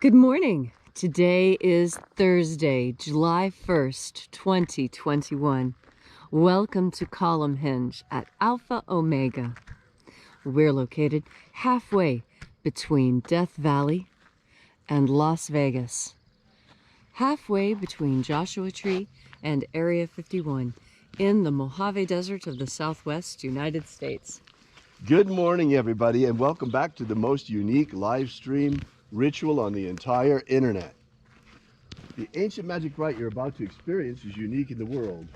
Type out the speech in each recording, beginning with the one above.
Good morning. Today is Thursday, July 1st, 2021. Welcome to Column Hinge at Alpha Omega. We're located halfway between Death Valley and Las Vegas. Halfway between Joshua Tree and Area 51 in the Mojave Desert of the Southwest United States. Good morning, everybody, and welcome back to the most unique live stream ritual on the entire internet. The ancient magic rite you're about to experience is unique in the world.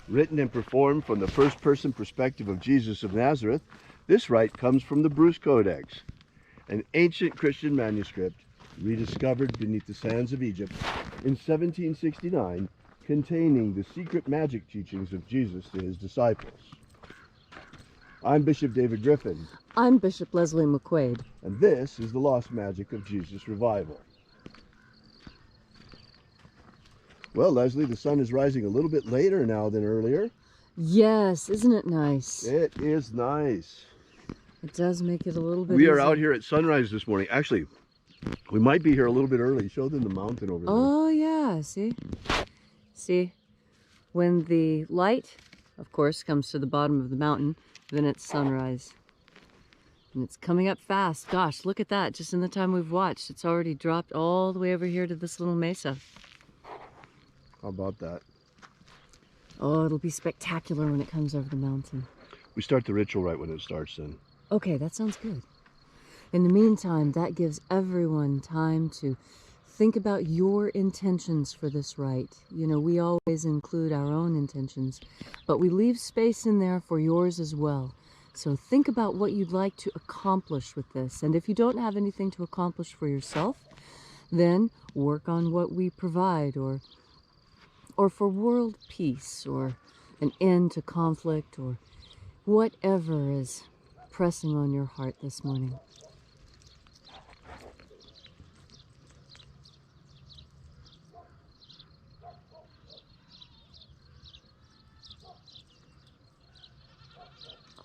Written and performed from the first-person perspective of Jesus of Nazareth, this rite comes from the Bruce Codex, an ancient Christian manuscript rediscovered beneath the sands of Egypt in 1769, containing the secret magic teachings of Jesus to his disciples. I'm Bishop David Griffin. I'm Bishop Leslie McQuaid. And this is the Lost Magic of Jesus Revival. Well, Leslie, the sun is rising a little bit later now than earlier. Yes, isn't it nice? It is nice. It does make it a little bit We are easier. out here at sunrise this morning. Actually, we might be here a little bit early. Show them the mountain over there. Oh, yeah, see? See, when the light, of course, comes to the bottom of the mountain, then it's sunrise. And it's coming up fast. Gosh, look at that. Just in the time we've watched, it's already dropped all the way over here to this little mesa. How about that? Oh, it'll be spectacular when it comes over the mountain. We start the ritual right when it starts then. Okay, that sounds good. In the meantime, that gives everyone time to think about your intentions for this rite. You know, we always include our own intentions, but we leave space in there for yours as well. So think about what you'd like to accomplish with this. And if you don't have anything to accomplish for yourself, then work on what we provide, or for world peace, or an end to conflict, or whatever is pressing on your heart this morning.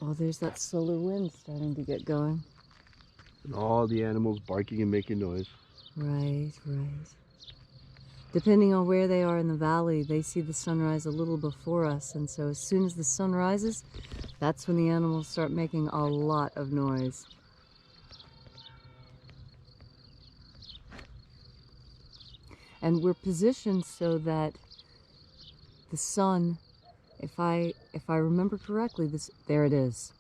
Oh, there's that solar wind starting to get going. And all the animals barking and making noise. Right, right. Depending on where they are in the valley, they see the sunrise a little before us, and so as soon as the sun rises, that's when the animals start making a lot of noise. And we're positioned so that the sun, if I remember correctly, there it is.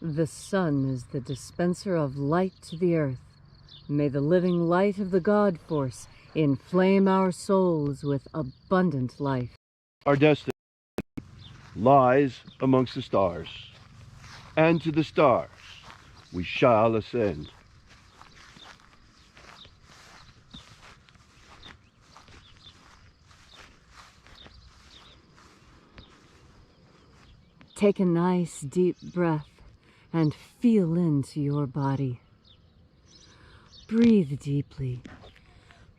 The sun is the dispenser of light to the earth. May the living light of the God Force inflame our souls with abundant life. Our destiny lies amongst the stars, and to the stars we shall ascend. Take a nice deep breath and feel into your body. Breathe deeply.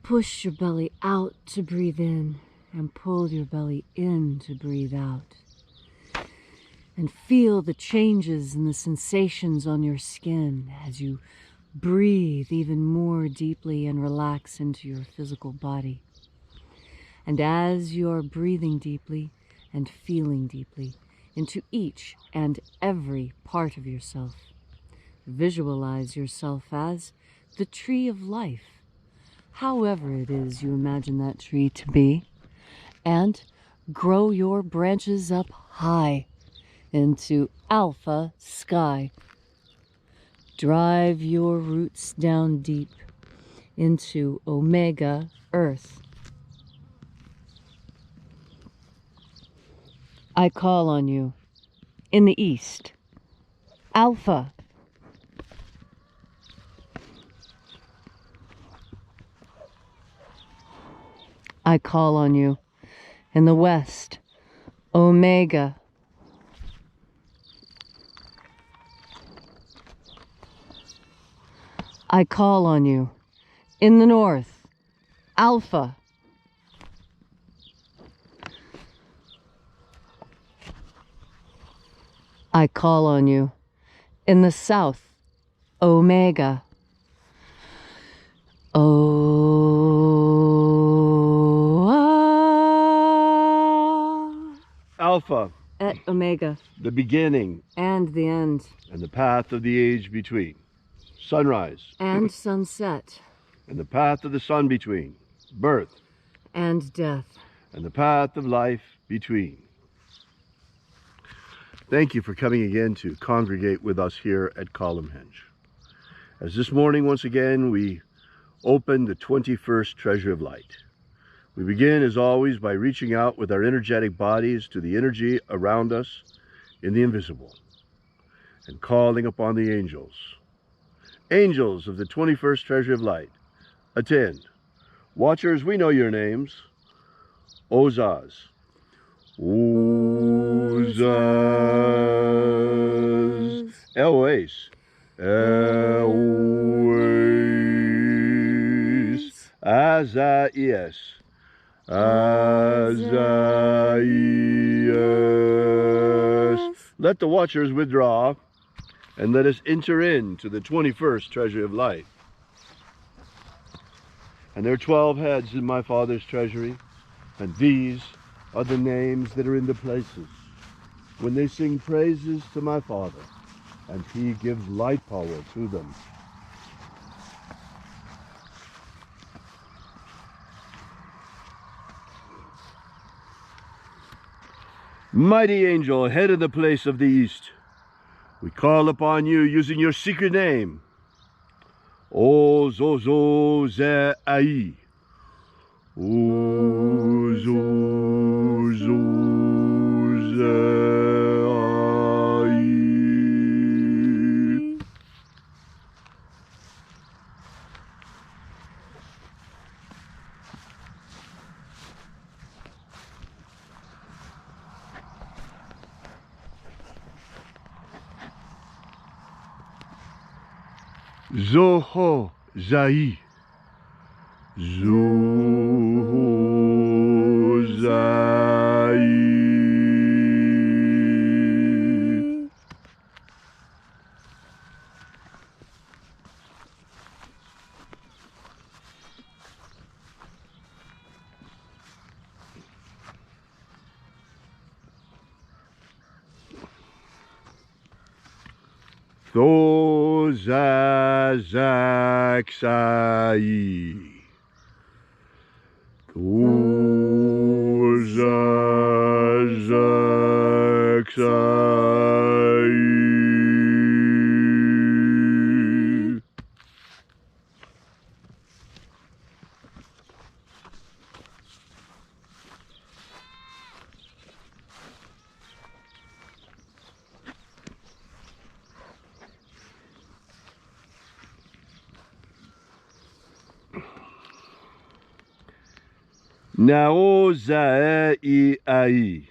Push your belly out to breathe in and pull your belly in to breathe out. And feel the changes and the sensations on your skin as you breathe even more deeply and relax into your physical body. And as you're breathing deeply and feeling deeply into each and every part of yourself, visualize yourself as the tree of life, however it is you imagine that tree to be, and grow your branches up high into alpha sky. Drive your roots down deep into omega earth. I call on you in the east, alpha. I call on you in the west, omega. I call on you in the north, alpha. I call on you in the south, omega. Alpha, Et omega, the beginning and the end, and the path of the age between. Sunrise and sunset, and the path of the sun between. Birth and death. and the path of life between. Thank you for coming again to congregate with us here at Columnhenge. As this morning, once again, we open the 21st Treasure of Light. We begin, as always, by reaching out with our energetic bodies to the energy around us in the invisible and calling upon the angels. Angels of the 21st Treasure of Light, attend. Watchers, we know your names. Ozaz. Ozaz. Elwes. Elwes. Azaias. Azaias. Let the watchers withdraw and let us enter into the 21st Treasure of Light. And there are 12 heads in my Father's treasury, and these are the names that are in the places when they sing praises to my Father, and he gives light power to them. Mighty angel, head of the place of the east, we call upon you using your secret name. O Zozo Ze Ai. O Zozo Ze Ai. Zoho Zai. Zoho Zai. Thozazaksai. Thozazaksai. Naozai ai.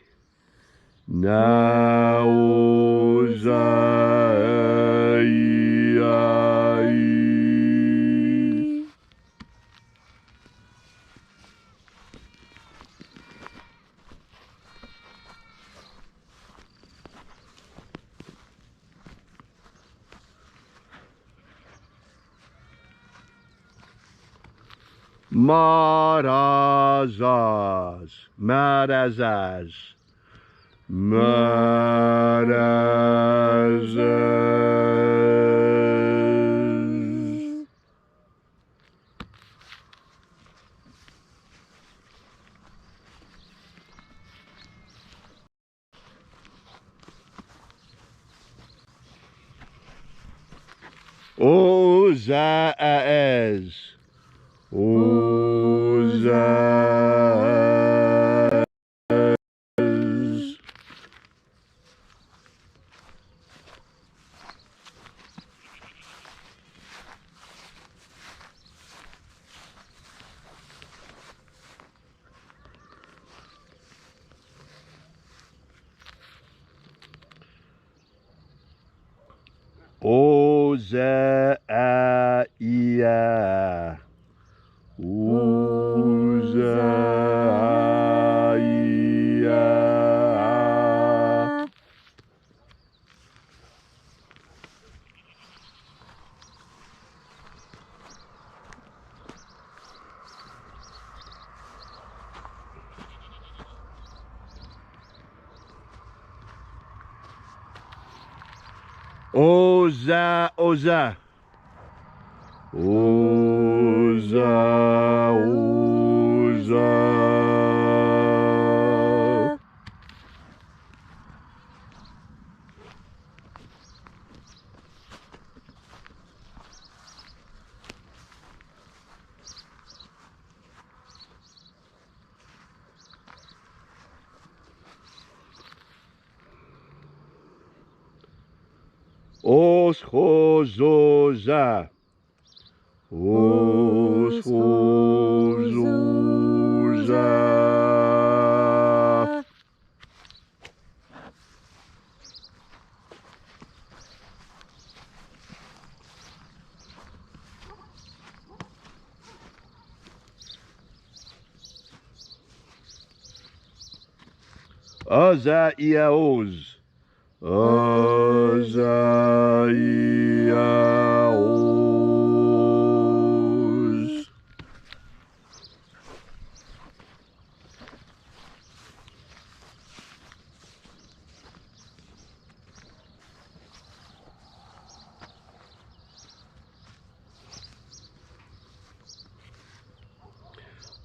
Marazaz, Marazaz, Marazaz. Ozaz, Ozaz. Oza-ia. Oza-ia. Oza, Oza. Oza, Oza. Oschozoza. Oschozoza. Oza-ia-oz. Oza-ia-oz.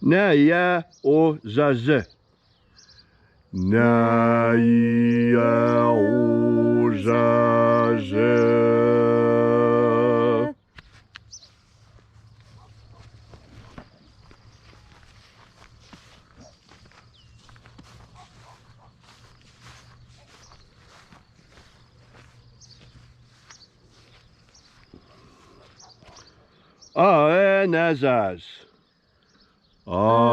Na-ia-o-zaz. Na-ia-o-zaz. Aenazaz. Aenazaz.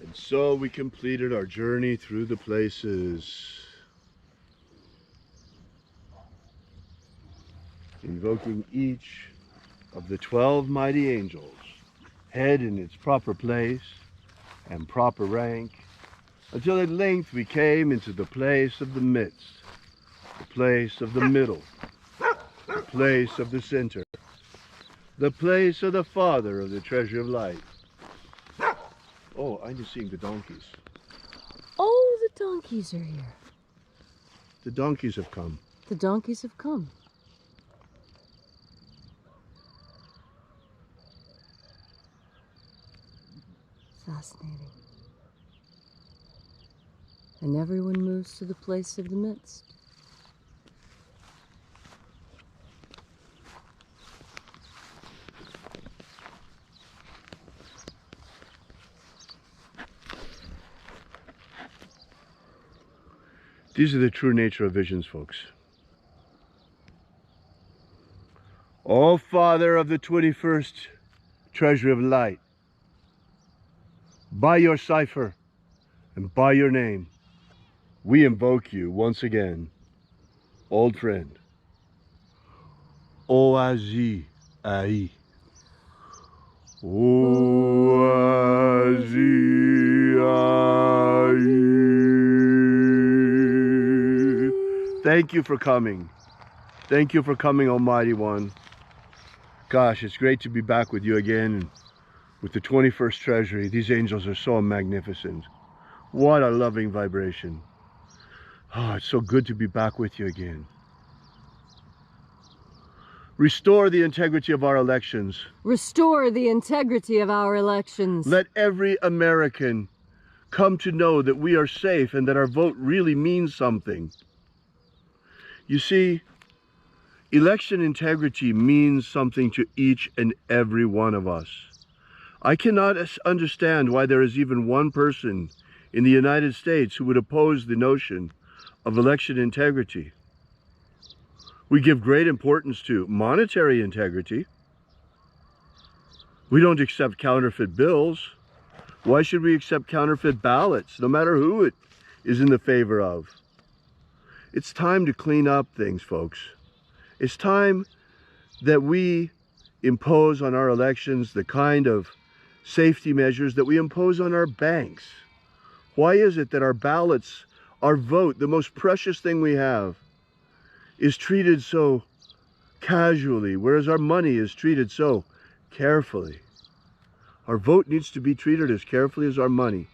And so we completed our journey through the places, invoking each of the 12 mighty angels, head in its proper place and proper rank, until at length we came into the place of the midst, the place of the middle, the place of the center, the place of the Father of the treasure of light. Oh, I'm just seeing the donkeys. Oh, the donkeys are here. The donkeys have come. The donkeys have come. Fascinating. And everyone moves to the place of the midst. These are the true nature of visions, folks. O Father of the 21st treasury of light, by your cipher and by your name, we invoke you once again, old friend. Oazi Ai. Oazi Ai. Thank you for coming. Thank you for coming, Almighty One. Gosh, it's great to be back with you again with the 21st Treasury. These angels are so magnificent. What a loving vibration. Oh, it's so good to be back with you again. Restore the integrity of our elections. Restore the integrity of our elections. Let every American come to know that we are safe and that our vote really means something. You see, election integrity means something to each and every one of us. I cannot understand why there is even one person in the United States who would oppose the notion of election integrity. We give great importance to monetary integrity. We don't accept counterfeit bills. Why should we accept counterfeit ballots, no matter who it is in the favor of? It's time to clean up things, folks. It's time that we impose on our elections the kind of safety measures that we impose on our banks. Why is it that our ballots, our vote, the most precious thing we have, is treated so casually, whereas our money is treated so carefully? Our vote needs to be treated as carefully as our money,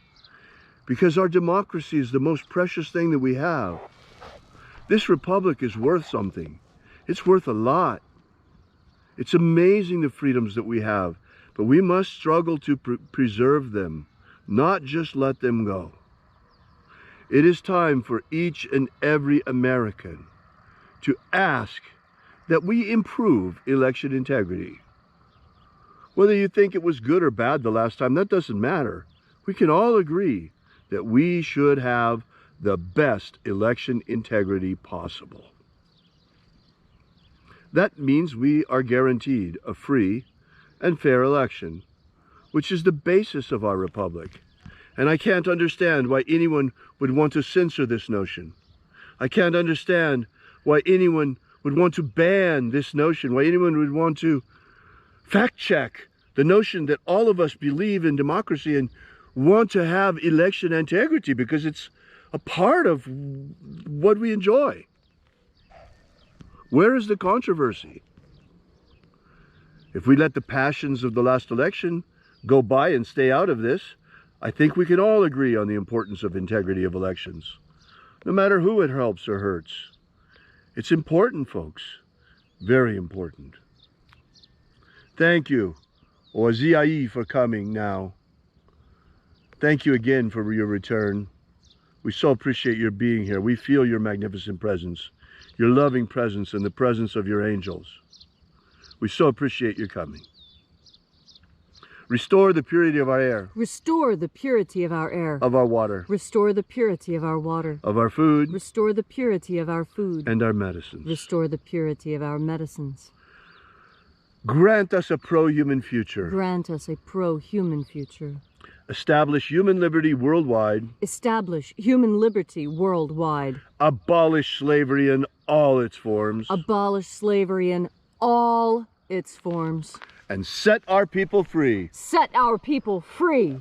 because our democracy is the most precious thing that we have. This republic is worth something. It's worth a lot. It's amazing the freedoms that we have, but we must struggle to preserve them, not just let them go. It is time for each and every American to ask that we improve election integrity. Whether you think it was good or bad the last time, that doesn't matter. We can all agree that we should have the best election integrity possible. That means we are guaranteed a free and fair election, which is the basis of our republic. And I can't understand why anyone would want to censor this notion. I can't understand why anyone would want to ban this notion, why anyone would want to fact check the notion that all of us believe in democracy and want to have election integrity because it's a part of what we enjoy. Where is the controversy? If we let the passions of the last election go by and stay out of this, I think we can all agree on the importance of integrity of elections, no matter who it helps or hurts. It's important, folks. Very important. Thank you, Oaziai, for coming now. Thank you again for your return. We so appreciate your being here. We feel your magnificent presence, your loving presence, and the presence of your angels. We so appreciate your coming. Restore the purity of our air. Restore the purity of our air. Of our water. Restore the purity of our water. Of our food. Restore the purity of our food. And our medicines. Restore the purity of our medicines. Grant us a pro-human future. Grant us a pro-human future. Establish human liberty worldwide. Establish human liberty worldwide. Abolish slavery in all its forms. Abolish slavery in all its forms. And set our people free. Set our people free.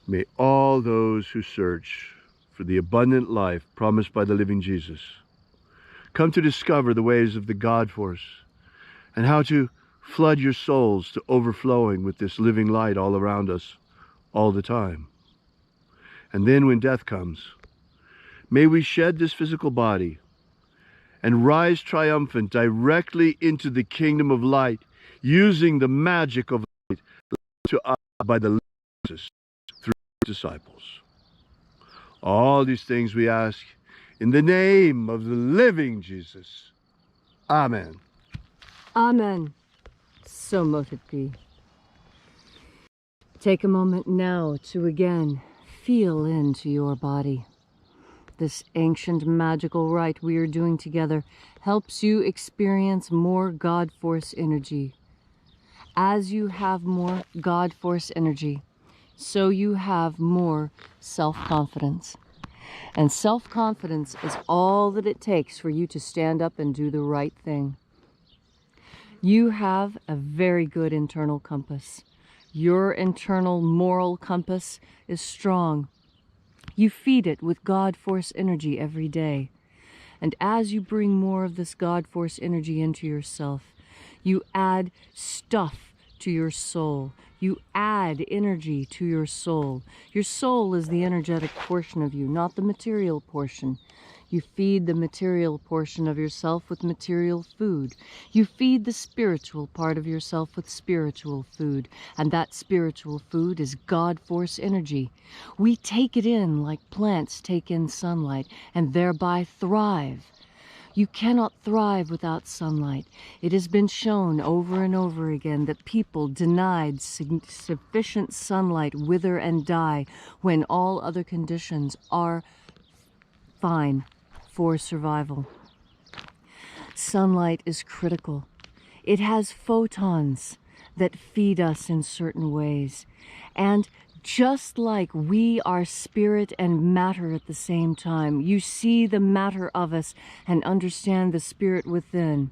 May all those who search for the abundant life promised by the living Jesus come to discover the ways of the God force and how to flood your souls to overflowing with this living light all around us all the time. And then when death comes, may we shed this physical body and rise triumphant directly into the kingdom of light, using the magic of light to us by the Jesus through disciples. All these things we ask in the name of the living Jesus. Amen. Amen. So mote it be. Take a moment now to again feel into your body. This ancient magical rite we are doing together helps you experience more God Force energy. As you have more God Force energy, so you have more self-confidence. And self-confidence is all that it takes for you to stand up and do the right thing. You have a very good internal compass. Your internal moral compass is strong. You feed it with God Force energy every day. And as you bring more of this God Force energy into yourself, you add stuff to your soul. You add energy to your soul. Your soul is the energetic portion of you, not the material portion. You feed the material portion of yourself with material food. You feed the spiritual part of yourself with spiritual food. And that spiritual food is God Force energy. We take it in like plants take in sunlight and thereby thrive. You cannot thrive without sunlight. It has been shown over and over again that people denied sufficient sunlight wither and die when all other conditions are fine for survival. Sunlight is critical. It has photons that feed us in certain ways. And just like we are spirit and matter at the same time, you see the matter of us and understand the spirit within.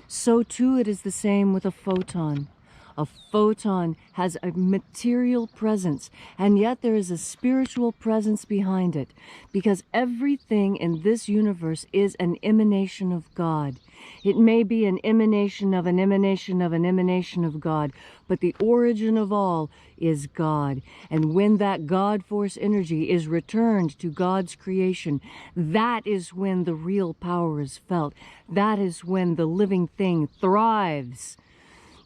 So too it is the same with a photon. A photon has a material presence, and yet there is a spiritual presence behind it, because everything in this universe is an emanation of God. It may be an emanation of an emanation of an emanation of God, but the origin of all is God. And when that God Force energy is returned to God's creation, that is when the real power is felt. That is when the living thing thrives.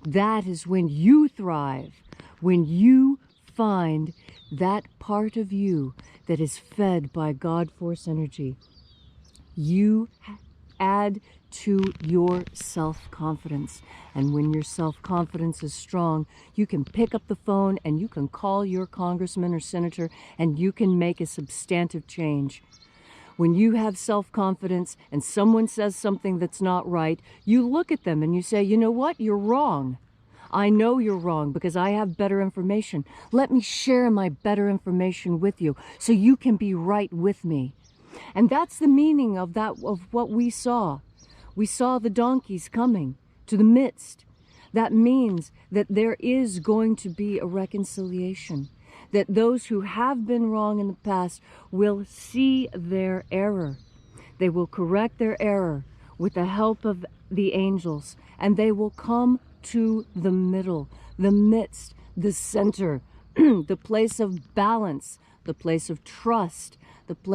That is when you thrive, when you find that part of you that is fed by God Force energy. You add to your self-confidence. And when your self-confidence is strong, you can pick up the phone and you can call your congressman or senator and you can make a substantive change. When you have self-confidence and someone says something that's not right, you look at them and you say, you know what, you're wrong. I know you're wrong because I have better information. Let me share my better information with you so you can be right with me. And that's the meaning of what we saw. We saw the donkeys coming to the midst. That means that there is going to be a reconciliation. That those who have been wrong in the past will see their error. They will correct their error with the help of the angels, and they will come to the middle, the midst, the center, the place of balance, the place of trust, the place